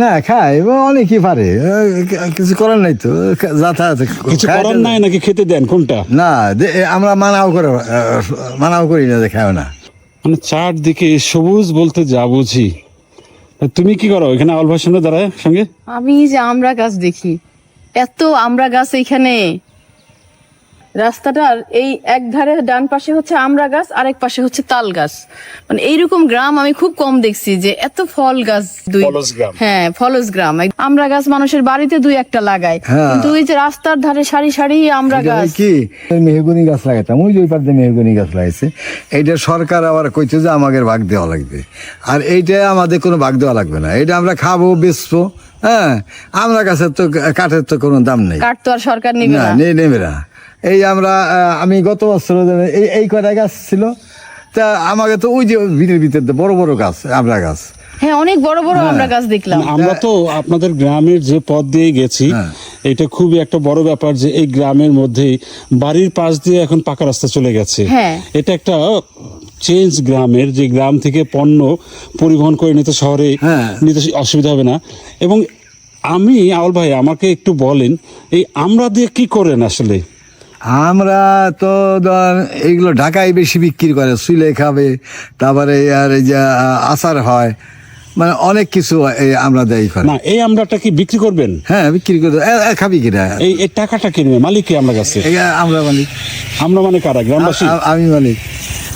না খাই অনেকই পারে, কিছু করার নাই তো, যাতায়াত কিছু করার নাই নাকি খেতে দেন কোনটা? না আমরা মানাও করি না যে খাও না। মানে চারদিকে সবুজ বলতে যা বুঝি। তুমি কি করো এখানে আউল ভাইয়ের সামনে দাঁড়ায় সঙ্গে? আমি যে আমরা গাছ দেখি, এত আমরা গাছ এইখানে। রাস্তাটার এই এক ধারে ডান পাশে হচ্ছে আমরা গাছ, আরেক পাশে হচ্ছে তাল গাছ। মানে এইরকম গ্রাম আমি খুব কম দেখছি যে এত ফল গাছ। ফলস গ্রাম। হ্যাঁ, ফলস গ্রাম। আমরা গাছ মানুষের বাড়িতে দুই একটা লাগায়, কিন্তু ওই যে রাস্তার ধারে সারি সারি আমরা গাছ। কি মেহগনি গাছ লাগাইতাম, ওই যে ওই পাশে মেহগনি গাছ লাগাইছে। এইটা সরকার আবার কইছে যে আমাদের ভাগ দেওয়া লাগবে, আর এইটা আমাদের কোনো ভাগ দেওয়া লাগবে না, এটা আমরা খাবো বেচবো। হ্যাঁ, আমরা গাছের তো কাঠের তো কোনো দাম নেই, কাঠ তো আর সরকার নিবে না। নেবে না। এই আমি গত বছর এই কয়টা গাছ ছিল, তা আমাকে তো ওই যে ভিড়ের ভিতরে বড় বড় গাছ আমরা গাছ। হ্যাঁ, অনেক বড় বড় আমরা গাছ দেখলাম। আমরা তো আপনাদের গ্রামের যে পথ দিয়ে গেছি, এটা খুবই একটা বড় ব্যাপার যে এই গ্রামের মধ্যেই বাড়ির পাশ দিয়ে এখন পাকা রাস্তা চলে গেছে। হ্যাঁ, এটা একটা চেঞ্জ গ্রামের, যে গ্রাম থেকে পণ্য পরিবহন করে নিতে শহরে নিতে অসুবিধা হবে না। এবং আমি আউল ভাই, আমাকে একটু বলেন এই আমরা দিয়ে কি করেন আসলে? আমরা তো এইগুলো ঢাকায় বেশি বিক্রি করে, সুইলে খাবে, তারপরে আর এই যে আচার হয়, মানে অনেক কিছু আমরা দেয় করে। না, এই আমরাটা কি বিক্রি করবেন? হ্যাঁ, বিক্রি করে খাবি কিনা। এই টাকাটা কিনবে মালিক কি আমরা কাছে? আমরা মালিক। আমরা মানে কারা? গ্রামবাসী? আমি মালিক,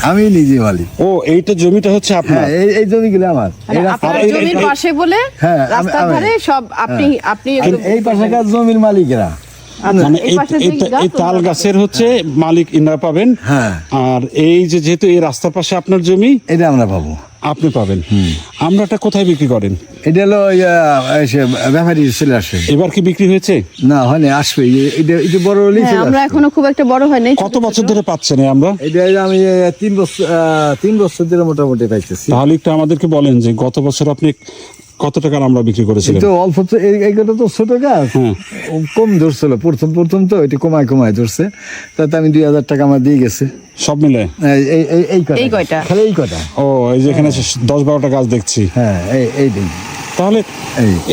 আমি নিজে মালিক। ও, এইটা জমিটা হচ্ছে আপনার? এই জমিগুলো আমার। আপনার জমির পাশে বলে রাস্তার ধারে সব আপনি এই পাশে জমির মালিকেরা। মানে এই তাল গাছের হচ্ছে মালিক ইনারা পাবেন। হ্যাঁ, আর এই যে যেহেতু এই রাস্তার পাশে আপনার জমি, এটা আমরা পাবো, আপনি পাবেন। আমরাটা কোথায় বিক্রি করেন? এটা হলো ব্যাপারী চলে আসে। এবার কি বিক্রি হয়েছে? না, হয়নি, আসবে। এটা বড় হলেই আমরা এখনো খুব একটা বড় হয় নাই। কত বছর ধরে পাচ্ছেন আমরা? এটা আমি 3 বছর ধরে মোটামুটি পাইতেছি। তাহলে একটু আমাদেরকে বলেন যে গত বছর আপনি কত টাকার আমরা বিক্রি করেছিলেন? তো অল্প, এইটা তো ছোট গাছ, কম ধরছিল প্রথম তো এটা কমায় ধরছে, তাতে আমি 2000 টাকা আমার দিয়ে গেছে সব মিলে। এই কয়টা খালি এই কয়টা। ও, এই যে এখানে 10-12টা গাছ দেখছি। হ্যাঁ, এই দিন। তাহলে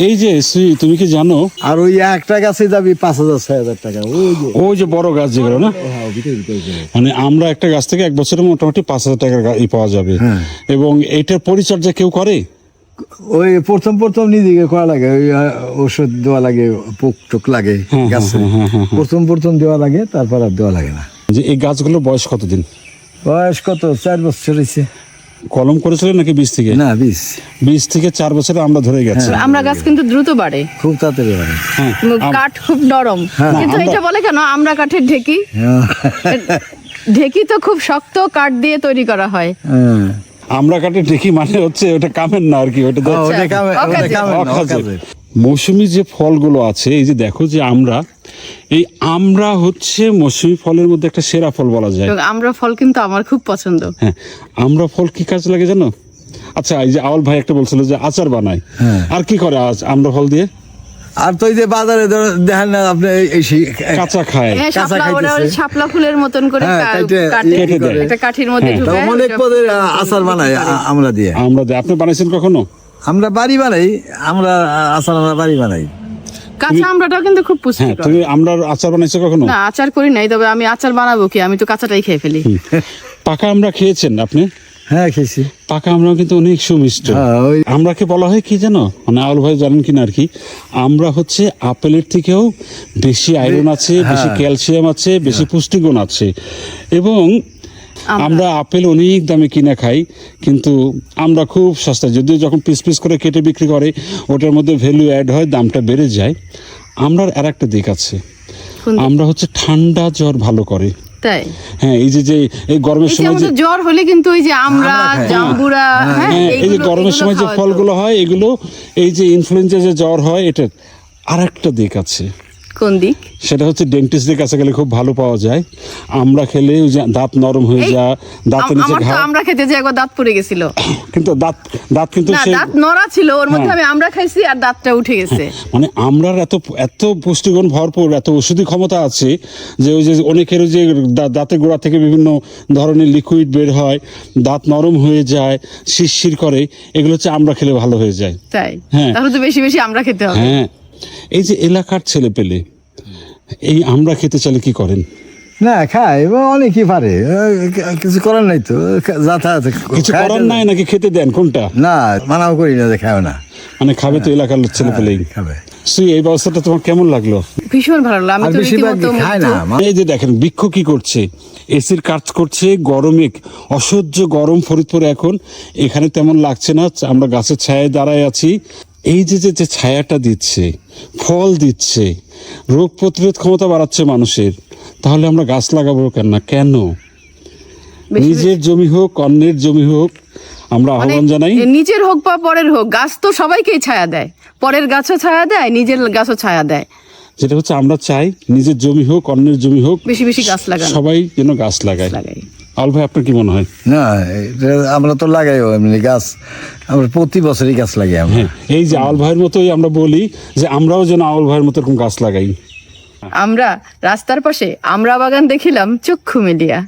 এই যে তুমি কি জানো, আর ওই একটা গাছে যাবি 5000-6000 টাকা। ওই যে বড় গাছ যেগুলো না, মানে আমরা একটা গাছ থেকে এক বছরে মোটামুটি 5000 টাকার পাওয়া যাবে। এবং এইটার পরিচর্যা কেউ করে? ওই প্রথম নিজেকে করা লাগে, ওই ওষুধ দেওয়া লাগে, পোক টোক লাগে গাছে, প্রথম দেওয়া লাগে, তারপর আর দেওয়া লাগে না। যে এই গাছগুলোর বয়স কতদিন? বয়স কত, 4 বছর হয়েছে। কলম করেছিলেন নাকি বীজ থেকে? না, 20 থেকে 4 বছরে আমরা ধরে গেছি। আমরা গাছ কিন্তু দ্রুত বাড়ে, খুব তাড়াতাড়ি বাড়ে। কাঠ খুব নরম, কিন্তু এটা বলে কেন আমরা কাঠের ঢেকি? ঢেকি তো খুব শক্ত কাঠ দিয়ে তৈরি করা হয়। আমরা কাঠে ঢেকি মানে হচ্ছে ওটা কামের না আর কি, ওটা মৌসুমী যে ফলগুলো আছে। এই যে দেখো যে আমরা হচ্ছে মৌসুমী ফলের মধ্যে একটা সেরা ফল বলা যায়। আমরা ফল কিন্তু আমার খুব পছন্দ। হ্যাঁ, আমরা ফল কি কাজ লাগে জানো? আচ্ছা, এই যে আউল ভাই একটা বলছিল যে আচার বানায়, আর কি করে আমরা ফল দিয়ে? আর তো এই যে বাজারে দেখেন না আপনি, কাঁচা খায়, শাপলা ফুলের মতন করে একটা কাঠির মধ্যে অনেক পদের আচার বানাই আমরা দিয়ে। আপনি বানাইছেন কখনো? আমরা বাড়ি বানাই, আমরা আচার বাড়ি বানাই। কাঁচা আমরাটাও কিন্তু খুব পুষ্টিকর। তুমি আমরা আচার বানাইছো কখনো? না, আচার করি নাই, তবে আমি আচার বানাবো কি, আমি তো কাঁচাটাই খেয়ে ফেলি। পাকা আমরা খেয়েছেন আপনি? হ্যাঁ, খেয়েছি। পাকা আমরা কিন্তু অনেক সুমিষ্ট। আমরাকে বলা হয় কি জানো, মানে আউল ভাই জানেন কিনা আর কি, আমরা হচ্ছে আপেলের থেকেও বেশি আয়রন আছে, বেশি ক্যালসিয়াম আছে, বেশি পুষ্টিগুণ আছে। এবং আমরা আপেল অনেক দামে কিনে খাই, কিন্তু আমরা খুব সস্তা, যদিও যখন পিস করে কেটে বিক্রি করে ওটার মধ্যে ভ্যালু অ্যাড হয়, দামটা বেড়ে যায়। আমরার আর একটা দিক আছে, আমরা হচ্ছে ঠান্ডা জ্বর ভালো করে। তাই? হ্যাঁ, এই যে এই গরমের সময় যে জ্বর হলে কিন্তু ওই যে আমরা জাম্বুরা, এই যে গরমের সময় যে ফলগুলো হয়, এগুলো এই যে ইনফ্লুয়েঞ্জা যে জ্বর হয়, এটা আর একটা দিক আছে। কোন দিক? সেটা হচ্ছে ডেন্টিস্টের কাছে গেলে খুব ভালো পাওয়া যায়। আমরা খেলে ওই যে দাঁত নরম হয়ে এই, যায়, দাঁতের নিচে আমার তো ঘা, আমরা খেতে যে একবার দাঁত পড়ে গেছিল, কিন্তু দাঁত কিন্তু না সেই দাঁত নড়া ছিল ওর মধ্যে, আমি আমরা খাইছি আর দাঁতটা উঠে গেছে। মানে আমরার এত পুষ্টিগুণ ভরপুর, এত ওষুধি ক্ষমতা আছে যে ওই যে অনেকের ওই যে দাঁতের গোড়া থেকে বিভিন্ন ধরনের লিকুইড বের হয়, দাঁত নরম হয়ে যায়, শিরশির করে, এগুলো হচ্ছে আমরা খেলে ভালো হয়ে যায়। তাই? হ্যাঁ। তাহলে তো বেশি বেশি আমরা খেতে হবে। হ্যাঁ, এই যে এলাকার ছেলে পেলে এই আমরা খেতে চাইলে কি করেন? না খায় অনেকই পারে, কিছু করার নাই তো, যাতায়াত কিছু খায় করার তো। নাই নাকি খেতে দেন কোনটা? না মানাও করি না যে খায় না, মানে খাবে তো এলাকার ছেলে পেলেই। খাবে। এই ব্যবস্থাটা তোমার কেমন লাগলো? ভীষণ ভালো লাগলো, আমি আর তো বেশিরভাগ রীতিমতো খায় মুগ্ধ। না। এই যে দেখেন বৃক্ষ কি করছে, এসির কাজ করছে, গরমে অসহ্য গরম ফরিদপুরে এখন, এখানে তেমন লাগছে না, আমরা গাছের ছায়ায় দাঁড়ায় আছি। এই যে ছায়াটা দিচ্ছে, ফল দিচ্ছে, রোগ প্রতিরোধ ক্ষমতা বাড়াচ্ছে মানুষের, তাহলে আমরা গাছ লাগাবো কেন না? কেন? বেশি নিজের জমি হোক, অন্যের জমি হোক, আমরা মানে আহ্বান জানাই। নিজের হোক বা পরের হোক, গাছ তো সবাইকেই ছায়া দেয়, পরের গাছও ছায়া দেয়, নিজের গাছও ছায়া দেয়। যেটা হচ্ছে আমরা চাই নিজের জমি হোক, অন্যের জমি হোক, বেশি বেশি গাছ লাগানো, সবাই যেন গাছ লাগায়। লাগাই। আল ভাই, আপনার কি মনে হয়? না এটা আমরা তো লাগাই এমনি গাছ, আমরা প্রতি বছরই গাছ লাগাই আমরা। হ্যাঁ, এই যে আউল ভাইয়ের মতোই আমরা বলি যে আমরাও যেন আউল ভাইয়ের মতো এরকম গাছ লাগাই। আমরা রাস্তার পাশে আমরা বাগান দেখিলাম চক্ষু মেলিয়া।